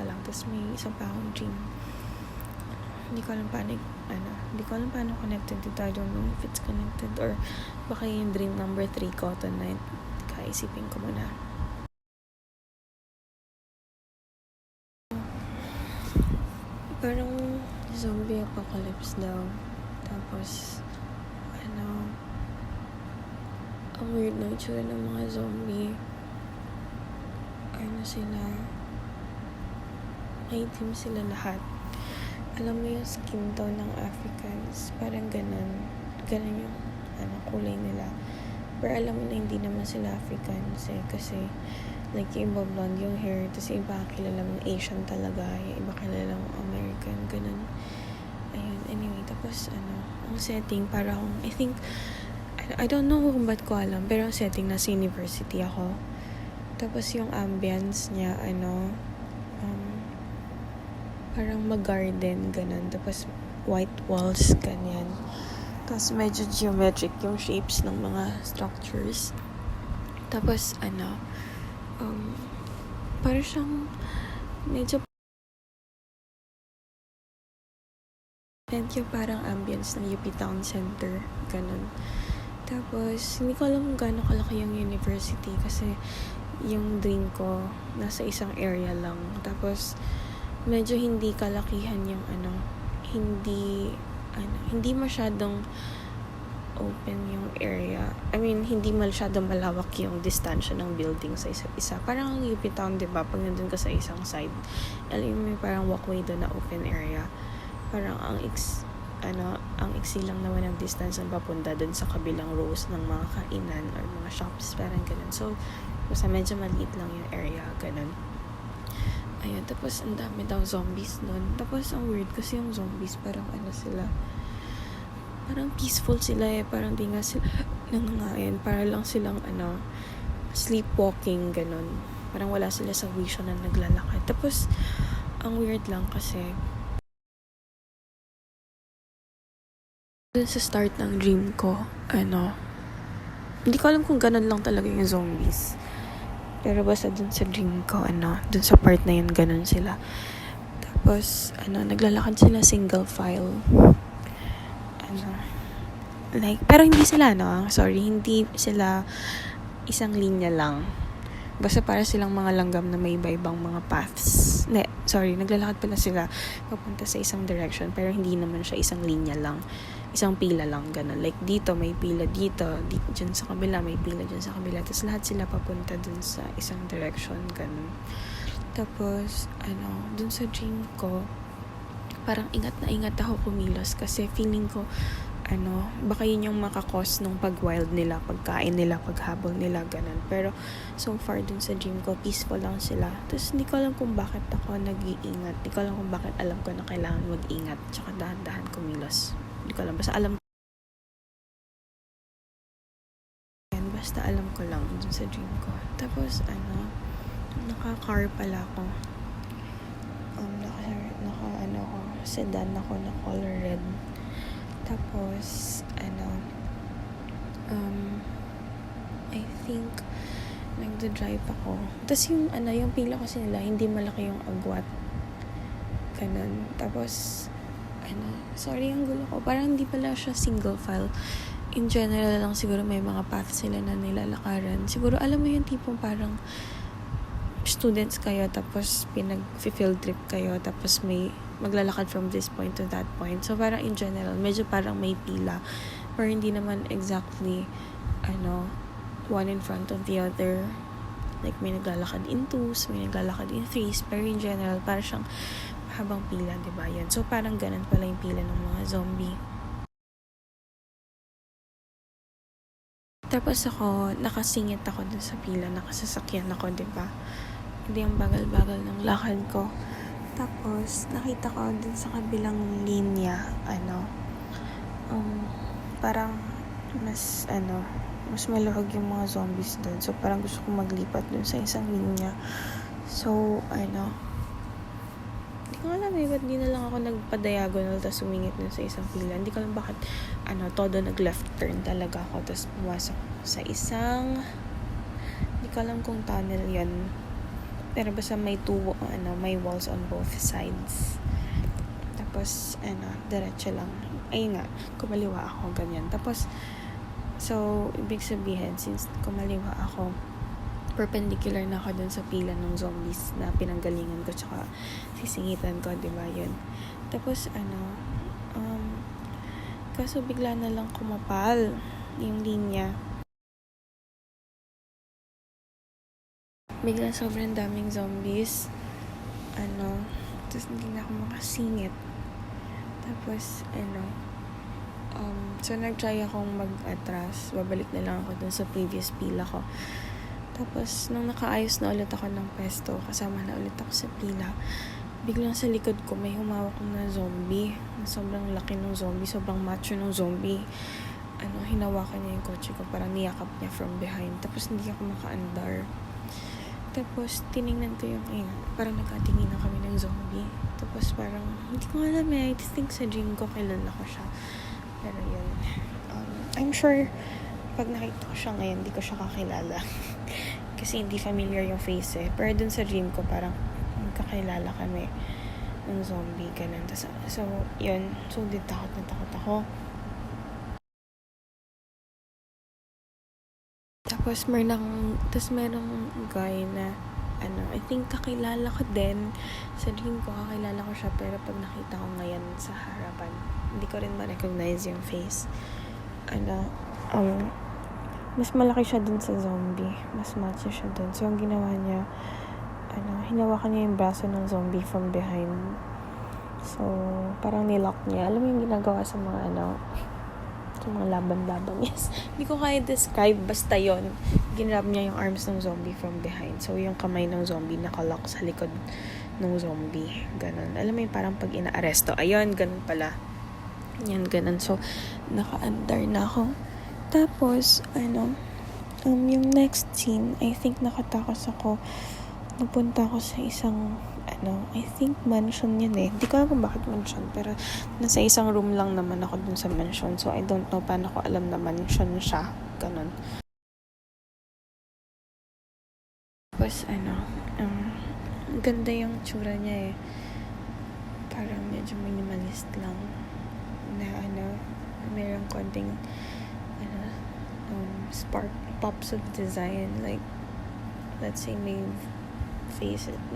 ka lang. Tapos may isang pa akong dream. Hindi ko alam paano connected dito. I don't know if it's connected or baka yung dream number 3 ko tonight. Kaisipin ko muna. Parang zombie apocalypse daw. Tapos, ang weird na itsura ng mga zombie. Sila, maitim sila lahat. Alam mo yung skin tone ng Africans, parang ganun yung kulay nila. Pero alam mo na hindi naman sila Africans kasi like yung iba blonde yung hair, tapos yung iba kilala mong Asian talaga, yung iba kilala mong American, ganun. Ayun, anyway, tapos ang setting parang, I don't know kung ba't ko alam, pero ang setting nasa university ako. Tapos yung ambience niya, parang mag-garden, ganun. Tapos white walls, ganyan. Tapos medyo geometric yung shapes ng mga structures. Tapos, parang siyang medyo parang ambience ng UP Town Center, ganun. Tapos, hindi ko alam kung gaano kalaki yung university kasi yung dream ko nasa isang area lang. Tapos, medyo hindi kalakihan yung hindi masyadong open yung area. I mean, hindi masyadong malawak yung distansya ng building sa isa't isa. Parang ang UP Town, diba? Pag nandun ka sa isang side, may parang walkway doon na open area. Parang ang iksi lang naman ang distance ang papunta dun sa kabilang rows ng mga kainan or mga shops, parang ganun. So, basta medyo maliit lang yung area, ganun. Ayun, tapos ang dami daw zombies nun. Tapos ang weird kasi yung zombies, parang sila, parang peaceful sila parang di nga sila nangangain, para lang silang sleepwalking, ganun. Parang wala sila sa vision na naglalakad. Tapos, ang weird lang kasi, dun sa start ng dream ko, hindi ko alam kung ganun lang talaga yung zombies. Pero basta dun sa dream ko, dun sa part na yun, ganun sila. Tapos, naglalakad sila single file. Pero hindi sila, hindi sila isang linya lang. Basta para silang mga langgam na may iba-ibang mga paths. Naglalakad pala sila papunta sa isang direction, pero hindi naman siya isang linya lang. Isang pila lang, ganun. Like, dito, may pila dito, dyan sa kabila, may pila dyan sa kabila. Tapos, lahat sila papunta dun sa isang direction, ganun. Tapos, dun sa dream ko, parang ingat na ingat ako kumilos kasi feeling ko, baka yun yung makakos nung pag-wild nila, pagkain nila, paghabol nila, ganun. Pero, so far dun sa dream ko, peaceful lang sila. Tapos, hindi ko alam kung bakit ako nag-iingat. Hindi ko alam kung bakit alam ko na kailangan mag-ingat. Tsaka dahan-dahan kumilos. Hindi ko alam. Basta alam ko lang dun sa dream ko. Tapos, naka-car pala ako. Sedan ako na color red. Tapos, I think, nagda-drive ako. Tapos yung pila kasi nila, hindi malaki yung agwat. Ganun. Tapos, sorry ang gulo ko. Parang hindi pala siya single file. In general lang siguro may mga path sila na nilalakaran. Siguro alam mo yung tipong parang students kayo tapos pinag-field trip kayo tapos may maglalakad from this point to that point. So parang in general, medyo parang may pila. Pero hindi naman exactly one in front of the other. Like may naglalakad in twos, may naglalakad in threes. Pero in general, parang siyang habang pila, diba yan? So, parang ganun pala yung pila ng mga zombie. Tapos ako, nakasingit ako dun sa pila, nakasasakyan ako, diba? Hindi ang bagal-bagal ng lakad ko. Tapos, nakita ko dun sa kabilang linya, parang mas maluwag yung mga zombies dun. So, parang gusto kong maglipat dun sa isang linya. So, hindi ko alam ba't di na lang ako nagpa-diagonal tapos sumingit dun sa isang pila. Hindi ko alam bakit, todo nag-left turn talaga ako tapos pumasok sa isang, hindi ko alam kung tunnel yan. Pero basta may walls on both sides. Tapos, diretso lang. Ayun nga, kumaliwa ako, ganyan. Tapos, so, ibig sabihin, since kumaliwa ako, perpendicular na ako dun sa pila ng zombies na pinanggalingan ko, tsaka sisingitan ko, diba yun. Tapos, kaso bigla na lang kumapal yung linya. Bigla sobrang daming zombies. Tapos hindi na ako makasingit. Tapos, so nag-try akong mag-atras. Babalik na lang ako dun sa previous pila ko. Tapos, nung nakaayos na ulit ako ng pwesto, kasama na ulit ako sa pila, biglang sa likod ko may humawak na zombie. Sobrang laki ng zombie, sobrang macho ng zombie. Hinawakan niya yung kotse ko, parang niyakap niya from behind. Tapos hindi ako makaandar. Tapos tiningnan ko parang nagkatingin na kami ng zombie. Tapos parang, hindi ko alam I think sa dream ko kilala ko siya. Pero yun, I'm sure pag nakita ko siya ngayon, hindi ko siya kakilala. Kasi hindi familiar yung face Pero dun sa dream ko, parang magkakilala kami ng zombie, ganun. So, yun. So, takot na takot ako. Tapos, merong guy na, I think kakilala ko din. Sa dream ko, kakilala ko siya. Pero pag nakita ko ngayon sa harapan, hindi ko rin ma-recognize yung face. Mas malaki siya dun sa zombie. Mas macho siya dun. So, ang ginawa niya, hinawakan niya yung braso ng zombie from behind. So, parang nilock niya. Alam mo yung ginagawa sa mga, sa mga laban-laban. Yes. Hindi ko kaya describe. Basta yon. Ginrab niya yung arms ng zombie from behind. So, yung kamay ng zombie nakalock sa likod ng zombie. Ganon. Alam mo yung parang pag ina-aresto. Ayun, ganon pala. Yan, ganon. So, naka-andar na ako. Tapos, yung next scene, I think nakatakos ako. Napunta ako sa isang, I think mansion yun Hindi ko alam kung bakit mansion, pero nasa isang room lang naman ako dun sa mansion. So, I don't know paano ko alam na mansion siya. Ganon. Tapos, ganda yung tsura niya Parang medyo minimalist lang. Na, mayroong konting, pops of design. Like, let's say, may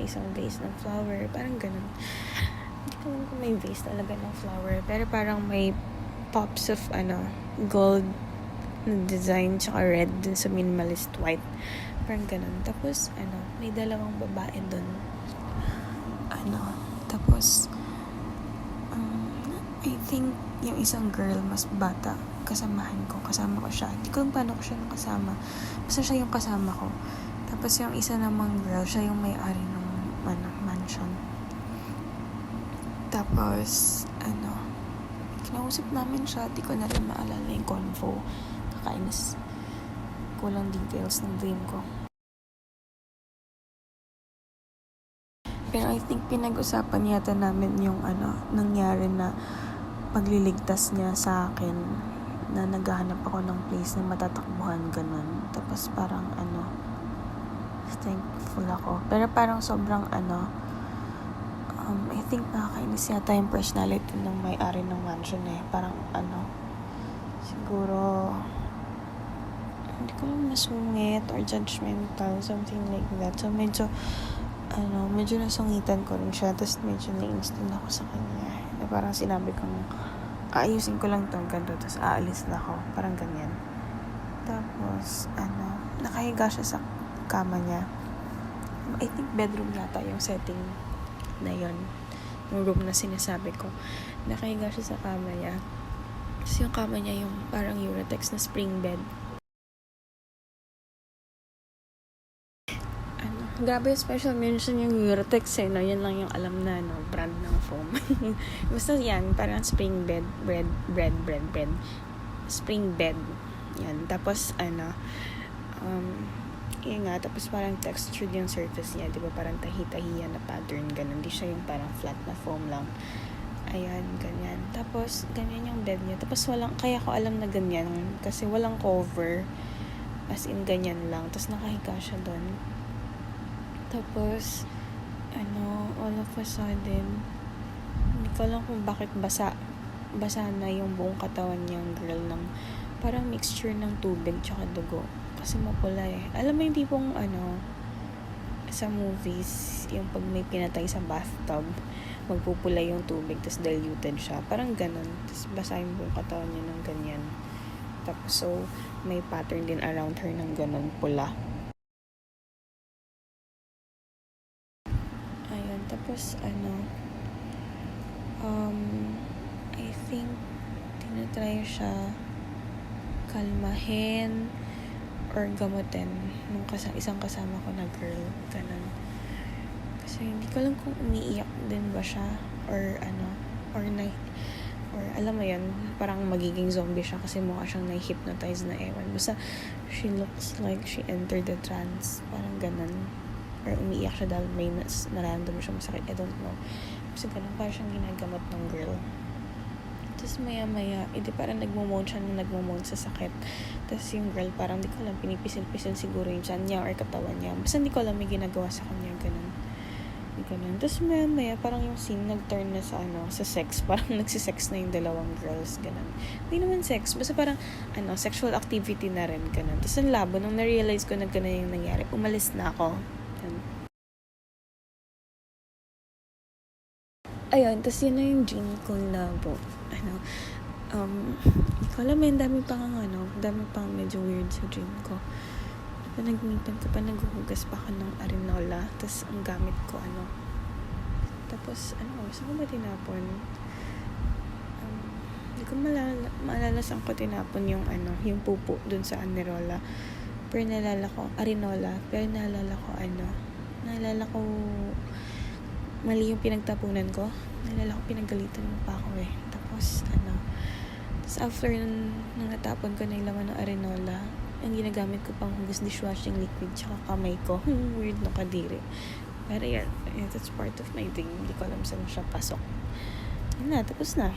isang vase ng flower. Parang ganun. Hindi ko alam kung may vase talaga ng flower. Pero parang may pops of, gold na design tsaka red dun sa minimalist white. Parang ganun. Tapos, may dalawang babae dun. Tapos, I think yung isang girl mas bata kasama ko siya. Hindi ko alam paano ko siya nakasama. Basta siya yung kasama ko. Tapos yung isa namang girl, siya yung may-ari ng mansion. Tapos, kinausap namin siya. Di ko na rin maalala yung convo. Kakainis. Kulang details ng dream ko. Pero I think pinag-usapan yata namin yung nangyari na pagliligtas niya sa akin na naghahanap ako ng place na matatakbuhan, ganun. Tapos parang thankful ako. Pero parang sobrang I think nakakainis yata yung personality ng may-ari ng mansion Parang siguro hindi ko lang masungit or judgmental, something like that. So medyo nasungitan ko rin siya. Tapos medyo na-instant ako sa kanya. Na parang sinabi kong aayusin ko lang itong ganito. Tapos aalis na ako. Parang ganyan. Tapos nakahiga siya sa kama niya. I think bedroom yata yung setting na yon, yung room na sinasabi ko. Nakahiga siya sa kama niya. Tapos yung kama niya yung parang Eurotex na spring bed. Grabe special mention yung Eurotex Yan lang yung alam na brand ng foam. Basta yan, parang spring bed, bread. Spring bed. Yan. Tapos yun nga, tapos parang textured yung surface niya, di ba? Parang tahi-tahiyan na pattern, ganun. Di siya yung parang flat na foam lang. Ayan, ganyan. Tapos, ganyan yung bed niya. Tapos kaya ko alam na ganyan, kasi walang cover. As in, ganyan lang. Tapos nakahiga siya doon. Tapos, all of a sudden, hindi ko alam kung bakit basa na yung buong katawan niyang girl ng parang mixture ng tubig tsaka dugo. Kasi mapula eh. Alam mo yung tipong sa movies, yung pag may pinatay sa bathtub, magpupula yung tubig, tapos diluted siya. Parang ganun. Tapos basa yung buong katawan niya ng ganyan. Tapos so, may pattern din around her ng ganun pula. Ayun. Tapos I think tinatry siya kalmahin or gamutin nung isang kasama ko na girl. Ganun. Kasi hindi ko alam kung umiiyak din ba siya or or alam mo yun, parang magiging zombie siya kasi mukha siyang na-hypnotize na ewan. Basta she looks like she entered the trance. Parang ganun. Or umiiyak siya dahil may nararamdaman siya masakit. I don't know. Kasi ganun, parang siyang ginagamot ng girl. Tapos maya-maya, parang nagmo-moan siya nung nagmo-moan sa sakit. Tapos yung girl, parang di ko alam, pinipisil-pisil siguro yung tiyan niya or katawan niya. Basta hindi ko alam may ginagawa sa kanya, ganun. Tapos maya-maya, parang yung scene nag-turn na sa sex. Parang nagsisex na yung dalawang girls, ganun. Hindi naman sex, basta parang, sexual activity na rin, ganun. Tapos ang labo, nung na-realize ko na ganun yung nangyari, umalis na ako. Ayun, tapos yun na yung dream kong labo. Hindi ko alam, may dami pang medyo weird sa dream ko. Nagmitan ko pa, naghuhugas pa ako ng arenola, tapos ang gamit ko, tapos, saan ko ba tinapon? Hindi ko maalala saan ko tinapon yung, yung pupo dun sa arenola. Pero naalala ko, mali yung pinagtapunan ko. Naalala ko, pinagalitan mo pa ako eh. Tapos after nung natapon ko na yung laman ng arenola, ang ginagamit ko pang hugas dishwashing liquid tsaka kamay ko. Weird no kadiri. Pero yeah, that's part of my dream. Hindi ko alam saan siya pasok. Yun na, tapos na.